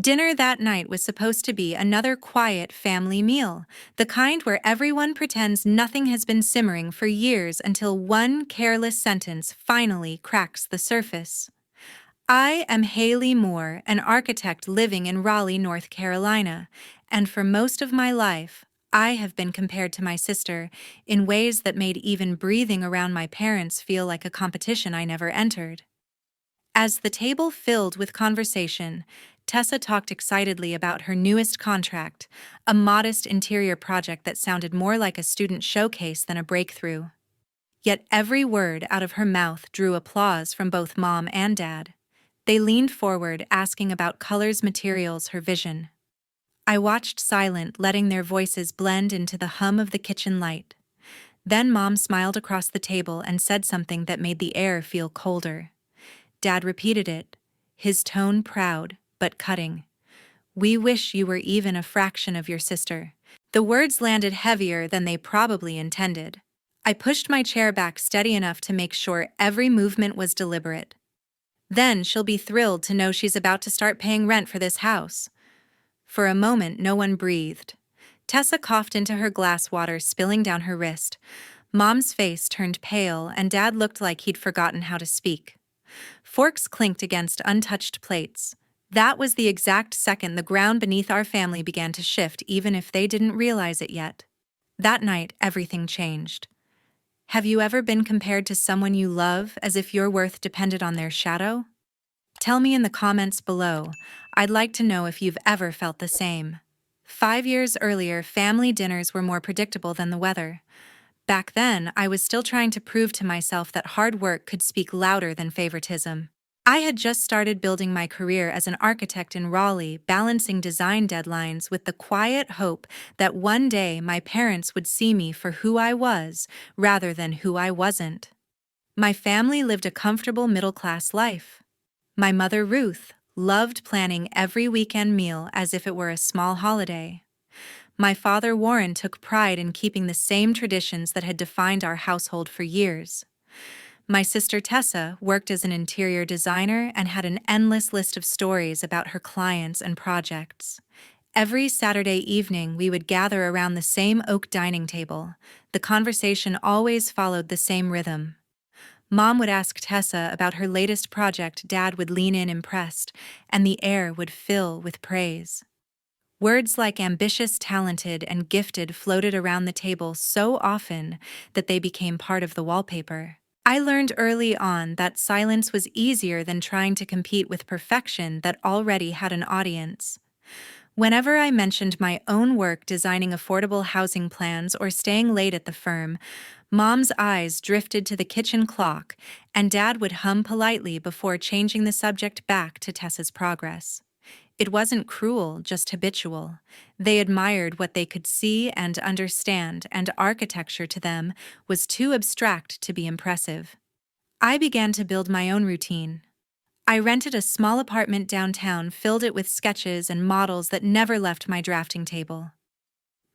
Dinner that night was supposed to be another quiet family meal, the kind where everyone pretends nothing has been simmering for years until one careless sentence finally cracks the surface. I am Hailey Moore, an architect living in Raleigh, North Carolina, and for most of my life, I have been compared to my sister in ways that made even breathing around my parents feel like a competition I never entered. As the table filled with conversation, Tessa talked excitedly about her newest contract, a modest interior project that sounded more like a student showcase than a breakthrough. Yet every word out of her mouth drew applause from both Mom and Dad. They leaned forward, asking about colors, materials, her vision. I watched silent, letting their voices blend into the hum of the kitchen light. Then Mom smiled across the table and said something that made the air feel colder. Dad repeated it, his tone proud, but cutting. "We wish you were even a fraction of your sister." The words landed heavier than they probably intended. I pushed my chair back steady enough to make sure every movement was deliberate. "Then she'll be thrilled to know she's about to start paying rent for this house." For a moment, no one breathed. Tessa coughed into her glass, water spilling down her wrist. Mom's face turned pale, and Dad looked like he'd forgotten how to speak. Forks clinked against untouched plates. That was the exact second the ground beneath our family began to shift, even if they didn't realize it yet. That night, everything changed. Have you ever been compared to someone you love as if your worth depended on their shadow? Tell me in the comments below. I'd like to know if you've ever felt the same. 5 years earlier, family dinners were more predictable than the weather. Back then, I was still trying to prove to myself that hard work could speak louder than favoritism. I had just started building my career as an architect in Raleigh, balancing design deadlines with the quiet hope that one day my parents would see me for who I was rather than who I wasn't. My family lived a comfortable middle-class life. My mother, Ruth, loved planning every weekend meal as if it were a small holiday. My father, Warren, took pride in keeping the same traditions that had defined our household for years. My sister, Tessa, worked as an interior designer and had an endless list of stories about her clients and projects. Every Saturday evening, we would gather around the same oak dining table. The conversation always followed the same rhythm. Mom would ask Tessa about her latest project, Dad would lean in impressed, and the air would fill with praise. Words like ambitious, talented, and gifted floated around the table so often that they became part of the wallpaper. I learned early on that silence was easier than trying to compete with perfection that already had an audience. Whenever I mentioned my own work designing affordable housing plans or staying late at the firm, Mom's eyes drifted to the kitchen clock, and Dad would hum politely before changing the subject back to Tessa's progress. It wasn't cruel, just habitual. They admired what they could see and understand, and architecture to them was too abstract to be impressive. I began to build my own routine. I rented a small apartment downtown, filled it with sketches and models that never left my drafting table.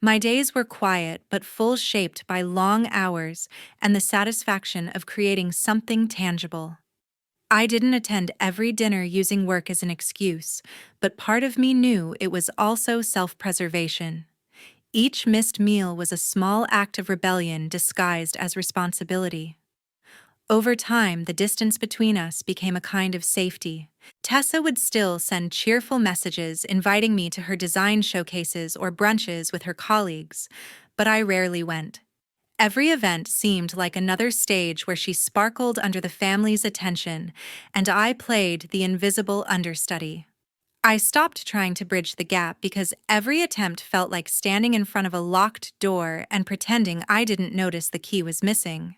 My days were quiet but full, shaped by long hours and the satisfaction of creating something tangible. I didn't attend every dinner using work as an excuse, but part of me knew it was also self-preservation. Each missed meal was a small act of rebellion disguised as responsibility. Over time, the distance between us became a kind of safety. Tessa would still send cheerful messages inviting me to her design showcases or brunches with her colleagues, but I rarely went. Every event seemed like another stage where she sparkled under the family's attention, and I played the invisible understudy. I stopped trying to bridge the gap because every attempt felt like standing in front of a locked door and pretending I didn't notice the key was missing.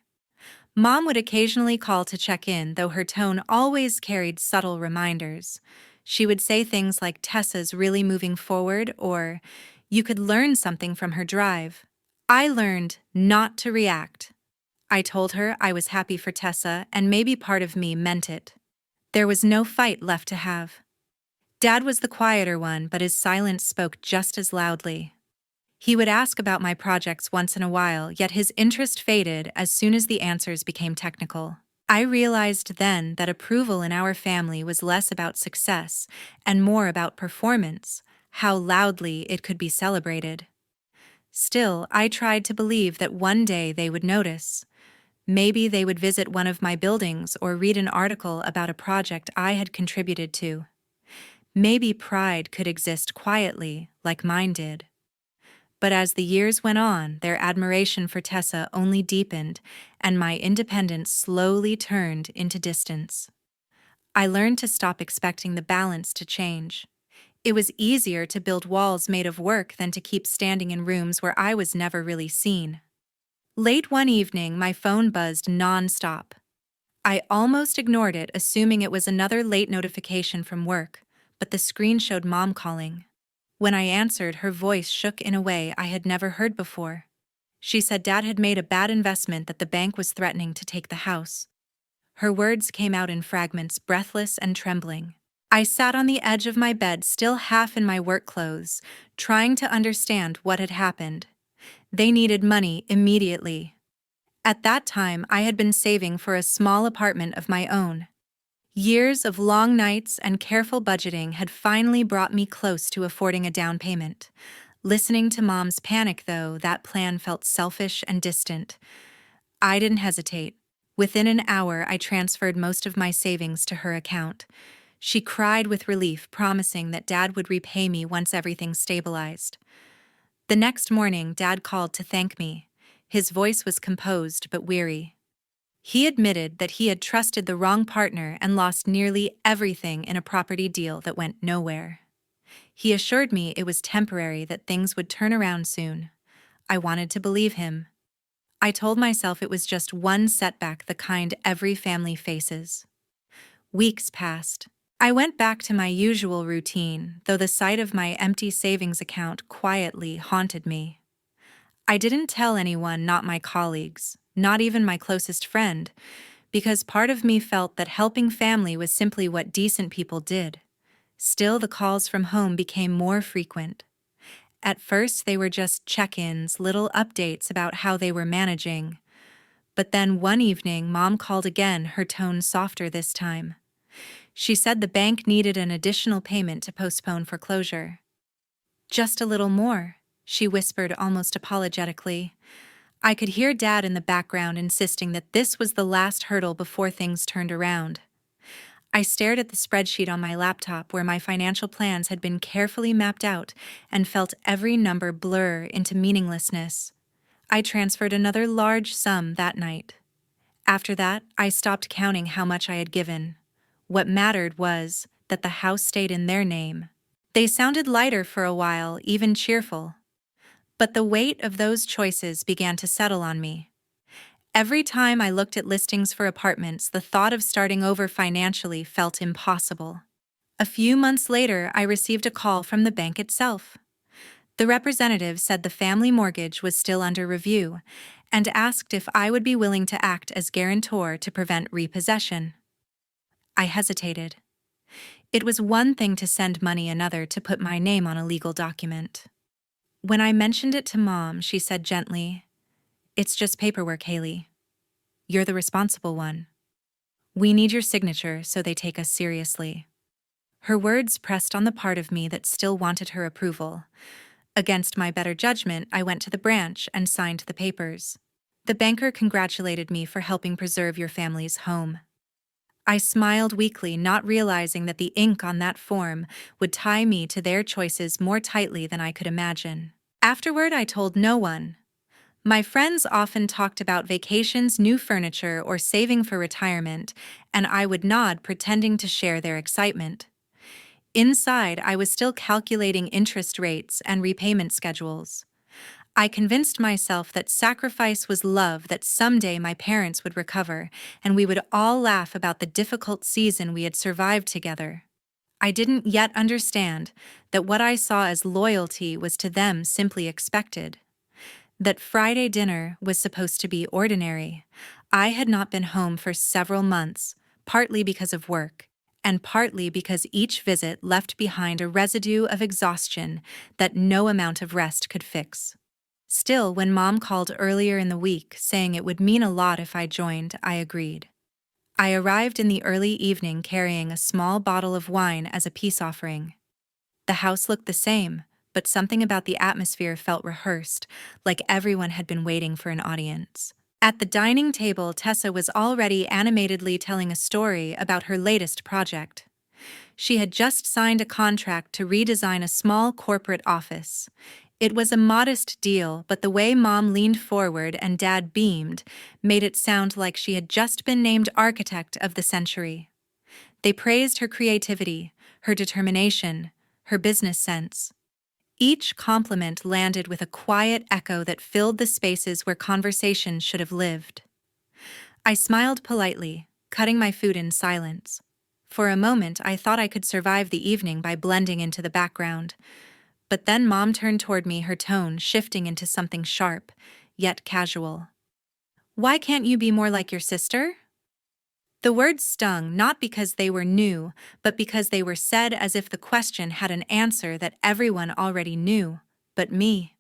Mom would occasionally call to check in, though her tone always carried subtle reminders. She would say things like, "Tessa's really moving forward," or, "You could learn something from her drive." I learned not to react. I told her I was happy for Tessa, and maybe part of me meant it. There was no fight left to have. Dad was the quieter one, but his silence spoke just as loudly. He would ask about my projects once in a while, yet his interest faded as soon as the answers became technical. I realized then that approval in our family was less about success and more about performance, how loudly it could be celebrated. Still, I tried to believe that one day they would notice. Maybe they would visit one of my buildings or read an article about a project I had contributed to. Maybe pride could exist quietly, like mine did. But as the years went on, their admiration for Tessa only deepened, and my independence slowly turned into distance. I learned to stop expecting the balance to change. It was easier to build walls made of work than to keep standing in rooms where I was never really seen. Late one evening, my phone buzzed non-stop. I almost ignored it, assuming it was another late notification from work, but the screen showed Mom calling. When I answered, her voice shook in a way I had never heard before. She said Dad had made a bad investment, that the bank was threatening to take the house. Her words came out in fragments, breathless and trembling. I sat on the edge of my bed, still half in my work clothes, trying to understand what had happened. They needed money immediately. At that time, I had been saving for a small apartment of my own. Years of long nights and careful budgeting had finally brought me close to affording a down payment. Listening to Mom's panic, though, that plan felt selfish and distant. I didn't hesitate. Within an hour, I transferred most of my savings to her account. She cried with relief, promising that Dad would repay me once everything stabilized. The next morning, Dad called to thank me. His voice was composed but weary. He admitted that he had trusted the wrong partner and lost nearly everything in a property deal that went nowhere. He assured me it was temporary, that things would turn around soon. I wanted to believe him. I told myself it was just one setback, the kind every family faces. Weeks passed. I went back to my usual routine, though the sight of my empty savings account quietly haunted me. I didn't tell anyone, not my colleagues, not even my closest friend, because part of me felt that helping family was simply what decent people did. Still, the calls from home became more frequent. At first, they were just check-ins, little updates about how they were managing. But then one evening, Mom called again, her tone softer this time. She said the bank needed an additional payment to postpone foreclosure. "Just a little more," she whispered almost apologetically. I could hear Dad in the background insisting that this was the last hurdle before things turned around. I stared at the spreadsheet on my laptop where my financial plans had been carefully mapped out and felt every number blur into meaninglessness. I transferred another large sum that night. After that, I stopped counting how much I had given. What mattered was that the house stayed in their name. They sounded lighter for a while, even cheerful. But the weight of those choices began to settle on me. Every time I looked at listings for apartments, the thought of starting over financially felt impossible. A few months later, I received a call from the bank itself. The representative said the family mortgage was still under review and asked if I would be willing to act as guarantor to prevent repossession. I hesitated. It was one thing to send money, another to put my name on a legal document. When I mentioned it to Mom, she said gently, "It's just paperwork, Hailey. You're the responsible one. We need your signature so they take us seriously." Her words pressed on the part of me that still wanted her approval. Against my better judgment, I went to the branch and signed the papers. The banker congratulated me for helping preserve your family's home. I smiled weakly, not realizing that the ink on that form would tie me to their choices more tightly than I could imagine. Afterward, I told no one. My friends often talked about vacations, new furniture, or saving for retirement, and I would nod, pretending to share their excitement. Inside, I was still calculating interest rates and repayment schedules. I convinced myself that sacrifice was love, that someday my parents would recover, and we would all laugh about the difficult season we had survived together. I didn't yet understand that what I saw as loyalty was to them simply expected. That Friday dinner was supposed to be ordinary. I had not been home for several months, partly because of work, and partly because each visit left behind a residue of exhaustion that no amount of rest could fix. Still, when Mom called earlier in the week saying it would mean a lot if I joined, I agreed. I arrived in the early evening carrying a small bottle of wine as a peace offering. The house looked the same, but something about the atmosphere felt rehearsed, like everyone had been waiting for an audience. At the dining table, Tessa was already animatedly telling a story about her latest project. She had just signed a contract to redesign a small corporate office. It was a modest deal, but the way Mom leaned forward and Dad beamed made it sound like she had just been named architect of the century. They praised her creativity, her determination, her business sense. Each compliment landed with a quiet echo that filled the spaces where conversation should have lived. I smiled politely, cutting my food in silence. For a moment, I thought I could survive the evening by blending into the background. But then Mom turned toward me, her tone shifting into something sharp, yet casual. "Why can't you be more like your sister?" The words stung not because they were new, but because they were said as if the question had an answer that everyone already knew, but me.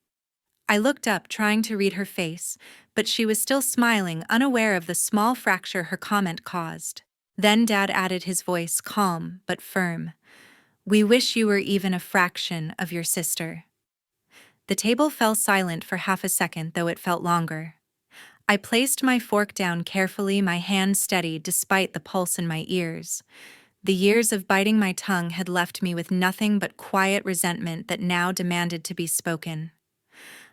I looked up, trying to read her face, but she was still smiling, unaware of the small fracture her comment caused. Then Dad added, his voice calm but firm. "We wish you were even a fraction of your sister." The table fell silent for half a second, though it felt longer. I placed my fork down carefully, my hand steady despite the pulse in my ears. The years of biting my tongue had left me with nothing but quiet resentment that now demanded to be spoken.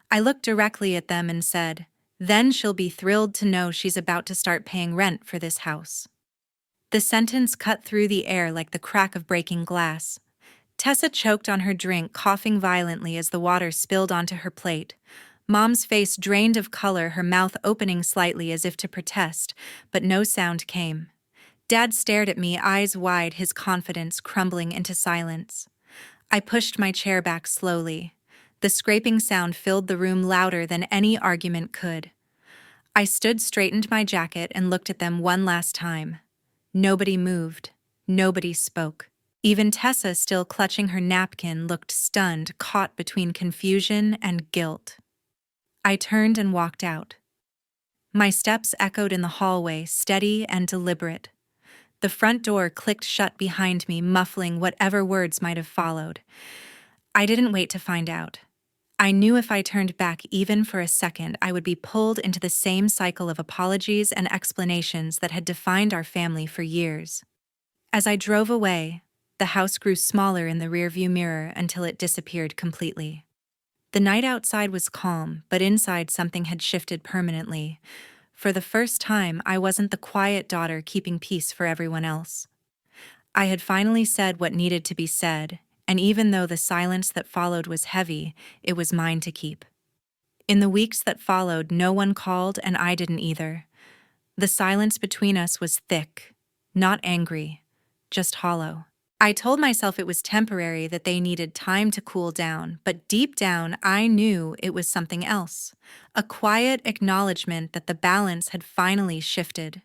I looked directly at them and said, "Then she'll be thrilled to know she's about to start paying rent for this house." The sentence cut through the air like the crack of breaking glass. Tessa choked on her drink, coughing violently as the water spilled onto her plate. Mom's face drained of color, her mouth opening slightly as if to protest, but no sound came. Dad stared at me, eyes wide, his confidence crumbling into silence. I pushed my chair back slowly. The scraping sound filled the room louder than any argument could. I straightened my jacket and looked at them one last time. Nobody moved. Nobody spoke. Even Tessa, still clutching her napkin, looked stunned, caught between confusion and guilt. I turned and walked out. My steps echoed in the hallway, steady and deliberate. The front door clicked shut behind me, muffling whatever words might have followed. I didn't wait to find out. I knew if I turned back even for a second, I would be pulled into the same cycle of apologies and explanations that had defined our family for years. As I drove away, the house grew smaller in the rearview mirror until it disappeared completely. The night outside was calm, but inside something had shifted permanently. For the first time, I wasn't the quiet daughter keeping peace for everyone else. I had finally said what needed to be said, and even though the silence that followed was heavy, it was mine to keep. In the weeks that followed, no one called and I didn't either. The silence between us was thick, not angry, just hollow. I told myself it was temporary, that they needed time to cool down, but deep down I knew it was something else, a quiet acknowledgement that the balance had finally shifted.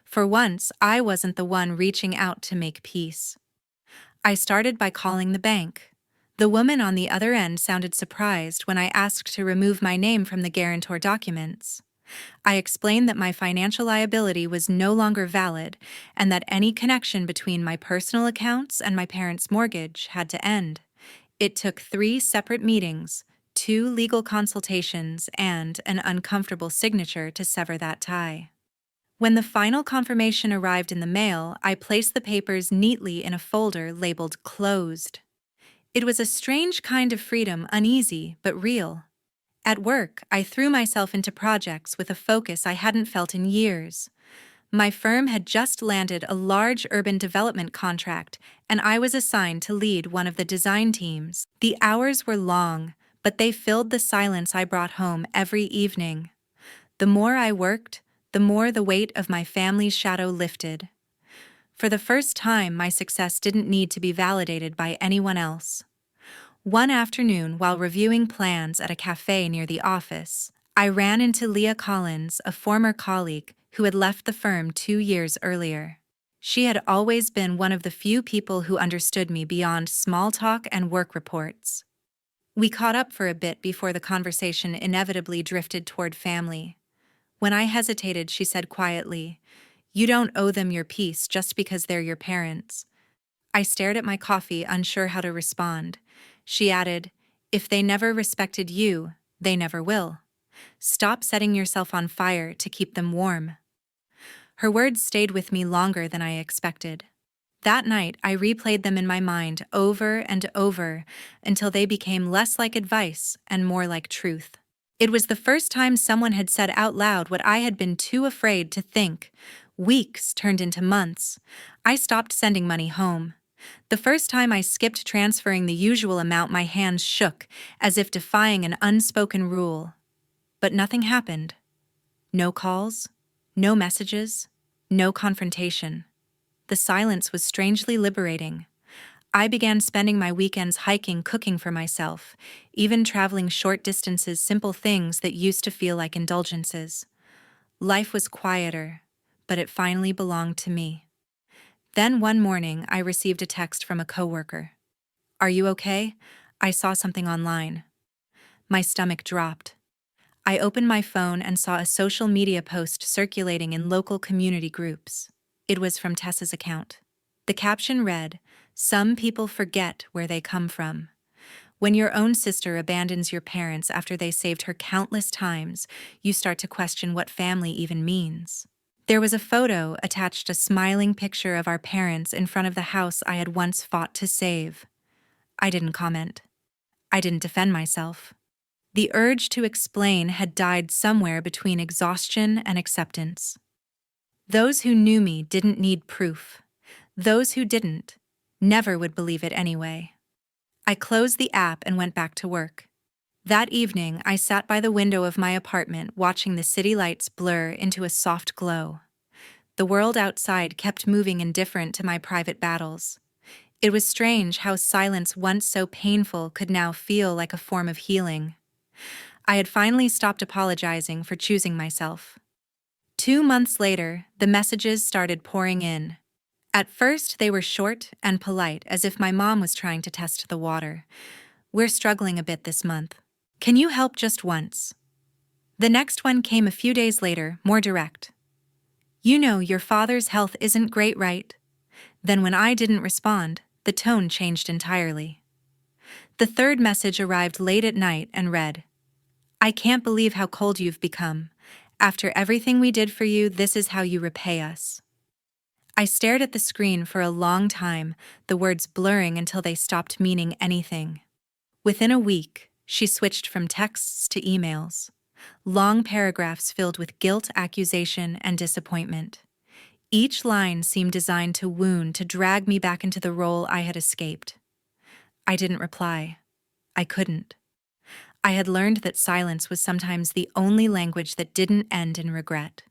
For once, I wasn't the one reaching out to make peace. I started by calling the bank. The woman on the other end sounded surprised when I asked to remove my name from the guarantor documents. I explained that my financial liability was no longer valid and that any connection between my personal accounts and my parents' mortgage had to end. It took 3 separate meetings, 2 legal consultations, and an uncomfortable signature to sever that tie. When the final confirmation arrived in the mail, I placed the papers neatly in a folder labeled "Closed." It was a strange kind of freedom, uneasy but real. At work, I threw myself into projects with a focus I hadn't felt in years. My firm had just landed a large urban development contract, and I was assigned to lead one of the design teams. The hours were long, but they filled the silence I brought home every evening. The more I worked, the more the weight of my family's shadow lifted. For the first time, my success didn't need to be validated by anyone else. One afternoon, while reviewing plans at a cafe near the office, I ran into Leah Collins, a former colleague who had left the firm 2 years earlier. She had always been one of the few people who understood me beyond small talk and work reports. We caught up for a bit before the conversation inevitably drifted toward family. When I hesitated, she said quietly, You don't owe them your peace just because they're your parents. I stared at my coffee, unsure how to respond. She added, if they never respected you, they never will. Stop setting yourself on fire to keep them warm. Her words stayed with me longer than I expected. That night, I replayed them in my mind over and over until they became less like advice and more like truth. It was the first time someone had said out loud what I had been too afraid to think. Weeks turned into months. I stopped sending money home. The first time I skipped transferring the usual amount, my hands shook, as if defying an unspoken rule. But nothing happened. No calls, no messages, no confrontation. The silence was strangely liberating. I began spending my weekends hiking, cooking for myself, even traveling short distances, simple things that used to feel like indulgences. Life was quieter, but it finally belonged to me. Then one morning, I received a text from a coworker. Are you okay? I saw something online. My stomach dropped. I opened my phone and saw a social media post circulating in local community groups. It was from Tessa's account. The caption read, "Some people forget where they come from. When your own sister abandons your parents after they saved her countless times, you start to question what family even means." There was a photo attached, a smiling picture of our parents in front of the house I had once fought to save. I didn't comment. I didn't defend myself. The urge to explain had died somewhere between exhaustion and acceptance. Those who knew me didn't need proof. Those who didn't never would believe it anyway. I closed the app and went back to work. That evening, I sat by the window of my apartment watching the city lights blur into a soft glow. The world outside kept moving indifferent to my private battles. It was strange how silence once so painful could now feel like a form of healing. I had finally stopped apologizing for choosing myself. 2 months later, the messages started pouring in. At first, they were short and polite, as if my mom was trying to test the water. We're struggling a bit this month. Can you help just once? The next one came a few days later, more direct. You know your father's health isn't great, right? Then when I didn't respond, the tone changed entirely. The third message arrived late at night and read, I can't believe how cold you've become. After everything we did for you, this is how you repay us. I stared at the screen for a long time, the words blurring until they stopped meaning anything. Within a week, she switched from texts to emails. Long paragraphs filled with guilt, accusation, and disappointment. Each line seemed designed to wound, to drag me back into the role I had escaped. I didn't reply. I couldn't. I had learned that silence was sometimes the only language that didn't end in regret.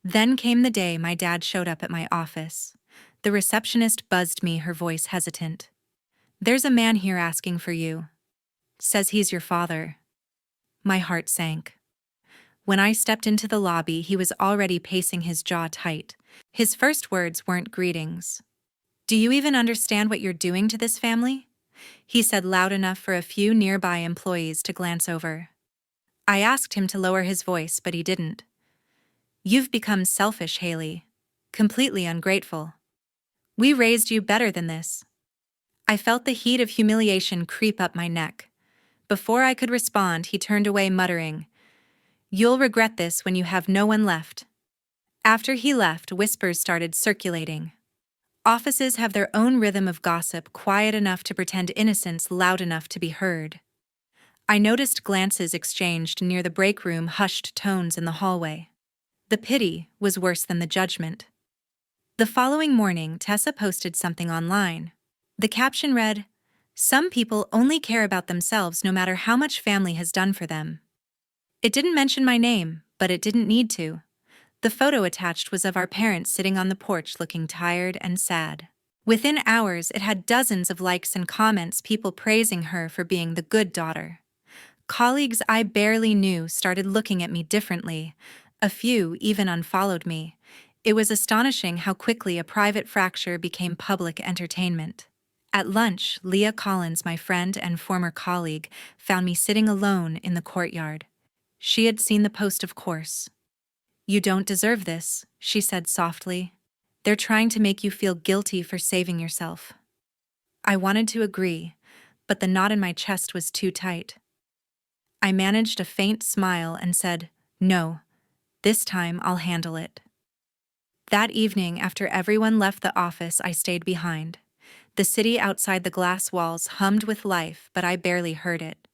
Then came the day my dad showed up at my office. The receptionist buzzed me, her voice hesitant. There's a man here asking for you. Says he's your father. My heart sank. When I stepped into the lobby, he was already pacing, his jaw tight. His first words weren't greetings. Do you even understand what you're doing to this family? He said loud enough for a few nearby employees to glance over. I asked him to lower his voice, but he didn't. You've become selfish, Hailey. Completely ungrateful. We raised you better than this. I felt the heat of humiliation creep up my neck. Before I could respond, he turned away, muttering, You'll regret this when you have no one left. After he left, whispers started circulating. Offices have their own rhythm of gossip, quiet enough to pretend innocence, loud enough to be heard. I noticed glances exchanged near the break room, hushed tones in the hallway. The pity was worse than the judgment. The following morning, Tessa posted something online. The caption read, Some people only care about themselves no matter how much family has done for them. It didn't mention my name, but it didn't need to. The photo attached was of our parents sitting on the porch looking tired and sad. Within hours, it had dozens of likes and comments, people praising her for being the good daughter. Colleagues I barely knew started looking at me differently. A few even unfollowed me. It was astonishing how quickly a private fracture became public entertainment. At lunch, Leah Collins, my friend and former colleague, found me sitting alone in the courtyard. She had seen the post, of course. "You don't deserve this," she said softly. "They're trying to make you feel guilty for saving yourself." I wanted to agree, but the knot in my chest was too tight. I managed a faint smile and said, "No, this time I'll handle it." That evening, after everyone left the office, I stayed behind. The city outside the glass walls hummed with life, but I barely heard it.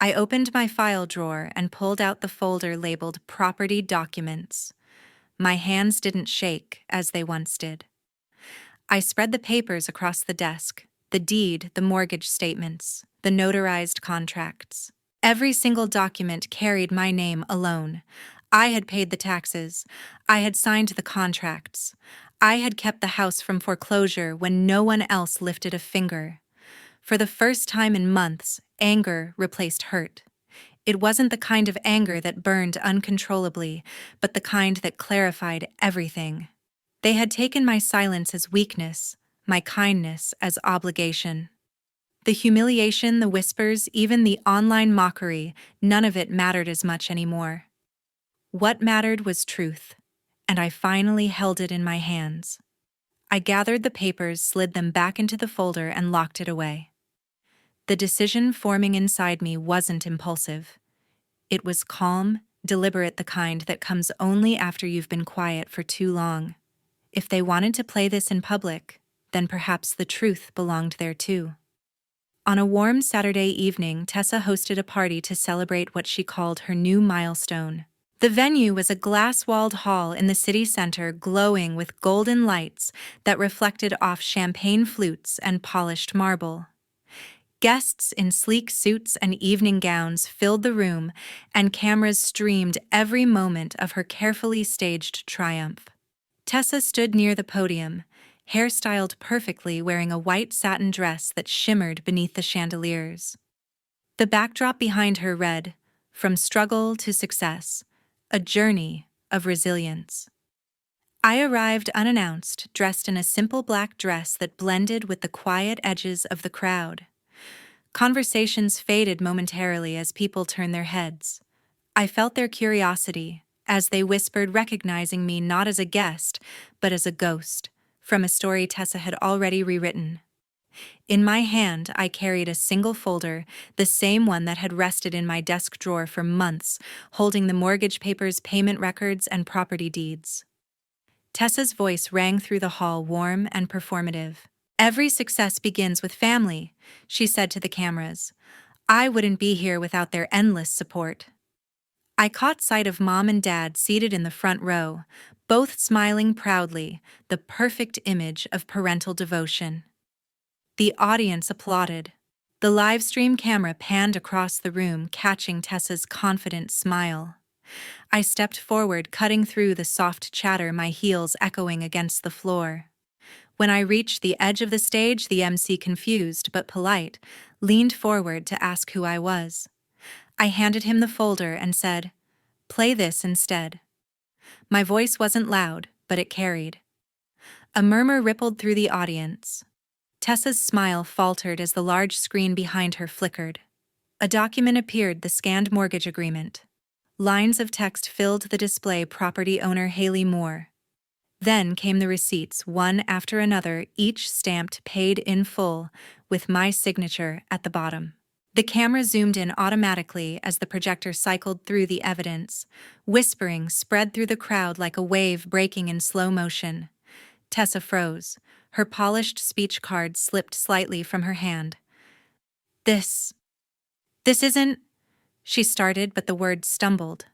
I opened my file drawer and pulled out the folder labeled Property Documents. My hands didn't shake as they once did. I spread the papers across the desk: the deed, the mortgage statements, the notarized contracts. Every single document carried my name alone. I had paid the taxes. I had signed the contracts. I had kept the house from foreclosure when no one else lifted a finger. For the first time in months, anger replaced hurt. It wasn't the kind of anger that burned uncontrollably, but the kind that clarified everything. They had taken my silence as weakness, my kindness as obligation. The humiliation, the whispers, even the online mockery, none of it mattered as much anymore. What mattered was truth, and I finally held it in my hands. I gathered the papers, slid them back into the folder, and locked it away. The decision forming inside me wasn't impulsive. It was calm, deliberate, the kind that comes only after you've been quiet for too long. If they wanted to play this in public, then perhaps the truth belonged there too. On a warm Saturday evening, Tessa hosted a party to celebrate what she called her new milestone. The venue was a glass-walled hall in the city center, glowing with golden lights that reflected off champagne flutes and polished marble. Guests in sleek suits and evening gowns filled the room, and cameras streamed every moment of her carefully staged triumph. Tessa stood near the podium, hairstyled perfectly, wearing a white satin dress that shimmered beneath the chandeliers. The backdrop behind her read, "From struggle to success, a journey of resilience." I arrived unannounced, dressed in a simple black dress that blended with the quiet edges of the crowd. Conversations faded momentarily as people turned their heads. I felt their curiosity, as they whispered, recognizing me not as a guest, but as a ghost, from a story Tessa had already rewritten. In my hand, I carried a single folder, the same one that had rested in my desk drawer for months, holding the mortgage papers, payment records, and property deeds. Tessa's voice rang through the hall, warm and performative. "Every success begins with family," she said to the cameras. "I wouldn't be here without their endless support." I caught sight of Mom and Dad seated in the front row, both smiling proudly, the perfect image of parental devotion. The audience applauded. The live-stream camera panned across the room, catching Tessa's confident smile. I stepped forward, cutting through the soft chatter, my heels echoing against the floor. When I reached the edge of the stage, the MC, confused but polite, leaned forward to ask who I was. I handed him the folder and said, "Play this instead." My voice wasn't loud, but it carried. A murmur rippled through the audience. Tessa's smile faltered as the large screen behind her flickered. A document appeared, the scanned mortgage agreement. Lines of text filled the display: property owner Hailey Moore. Then came the receipts, one after another, each stamped paid in full, with my signature at the bottom. The camera zoomed in automatically as the projector cycled through the evidence. Whispering spread through the crowd like a wave breaking in slow motion. Tessa froze. Her polished speech card slipped slightly from her hand. This isn't," she started, but the words stumbled.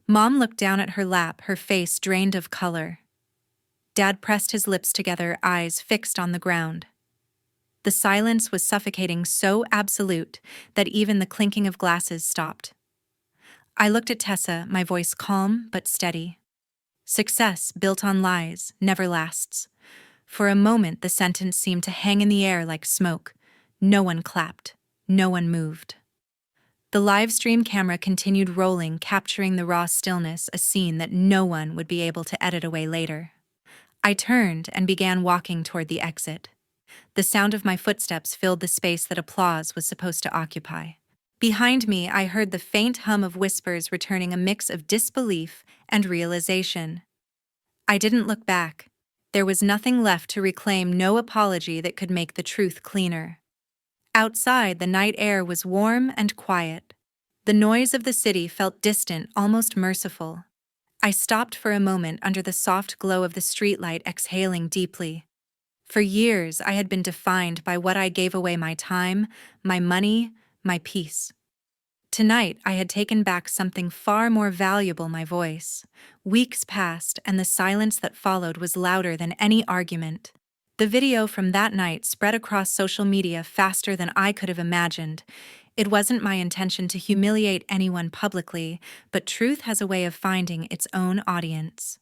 Mom looked down at her lap, her face drained of color. Dad pressed his lips together, eyes fixed on the ground. The silence was suffocating, so absolute that even the clinking of glasses stopped. I looked at Tessa, my voice calm but steady. "Success built on lies never lasts." For a moment, the sentence seemed to hang in the air like smoke. No one clapped. No one moved. The live stream camera continued rolling, capturing the raw stillness, a scene that no one would be able to edit away later. I turned and began walking toward the exit. The sound of my footsteps filled the space that applause was supposed to occupy. Behind me, I heard the faint hum of whispers returning, a mix of disbelief and realization. I didn't look back. There was nothing left to reclaim, no apology that could make the truth cleaner. Outside, the night air was warm and quiet. The noise of the city felt distant, almost merciful. I stopped for a moment under the soft glow of the streetlight, exhaling deeply. For years, I had been defined by what I gave away: my time, my money, my peace. Tonight, I had taken back something far more valuable: my voice. Weeks passed, and the silence that followed was louder than any argument. The video from that night spread across social media faster than I could have imagined. It wasn't my intention to humiliate anyone publicly, but truth has a way of finding its own audience.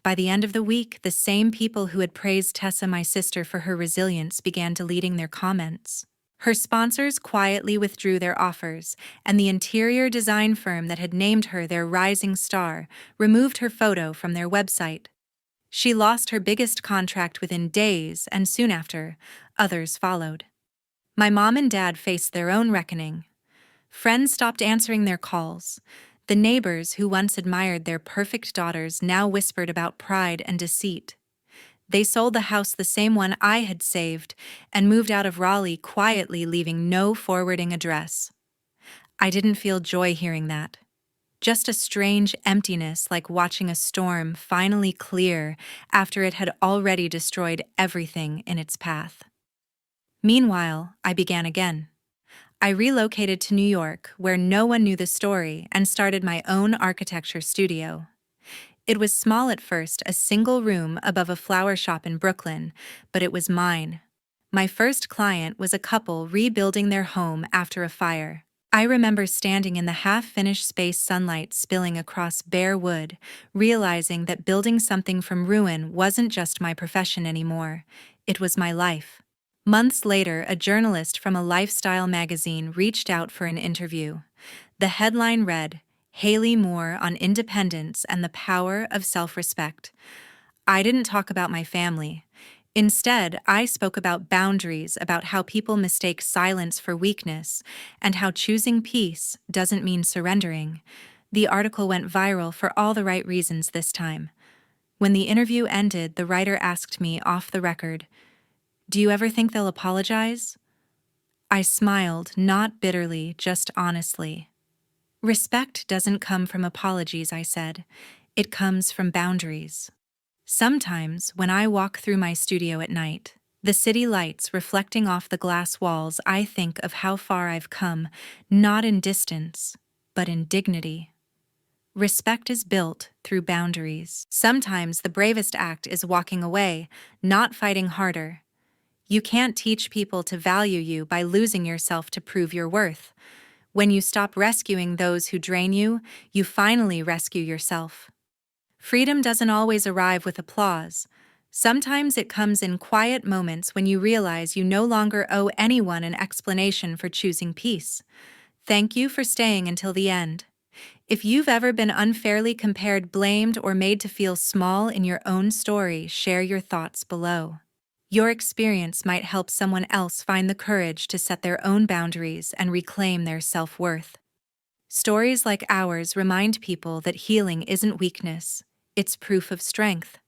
By the end of the week, the same people who had praised Tessa, my sister, for her resilience began deleting their comments. Her sponsors quietly withdrew their offers, and the interior design firm that had named her their rising star removed her photo from their website. She lost her biggest contract within days, and soon after, others followed. My mom and dad faced their own reckoning. Friends stopped answering their calls. The neighbors who once admired their perfect daughters now whispered about pride and deceit. They sold the house, the same one I had saved, and moved out of Raleigh quietly, leaving no forwarding address. I didn't feel joy hearing that. Just a strange emptiness, like watching a storm finally clear after it had already destroyed everything in its path. Meanwhile, I began again. I relocated to New York, where no one knew the story, and started my own architecture studio. It was small at first, a single room above a flower shop in Brooklyn, but it was mine. My first client was a couple rebuilding their home after a fire. I remember standing in the half-finished space, sunlight spilling across bare wood, realizing that building something from ruin wasn't just my profession anymore, it was my life. Months later, a journalist from a lifestyle magazine reached out for an interview. The headline read, "Hailey Moore on Independence and the Power of Self-Respect." I didn't talk about my family. Instead, I spoke about boundaries, about how people mistake silence for weakness, and how choosing peace doesn't mean surrendering. The article went viral for all the right reasons this time. When the interview ended, the writer asked me off the record, "Do you ever think they'll apologize?" I smiled, not bitterly, just honestly. "Respect doesn't come from apologies," I said. "It comes from boundaries." Sometimes, when I walk through my studio at night, the city lights reflecting off the glass walls, I think of how far I've come, not in distance, but in dignity. Respect is built through boundaries. Sometimes the bravest act is walking away, not fighting harder. You can't teach people to value you by losing yourself to prove your worth. When you stop rescuing those who drain you, you finally rescue yourself. Freedom doesn't always arrive with applause. Sometimes it comes in quiet moments when you realize you no longer owe anyone an explanation for choosing peace. Thank you for staying until the end. If you've ever been unfairly compared, blamed, or made to feel small in your own story, share your thoughts below. Your experience might help someone else find the courage to set their own boundaries and reclaim their self-worth. Stories like ours remind people that healing isn't weakness, it's proof of strength.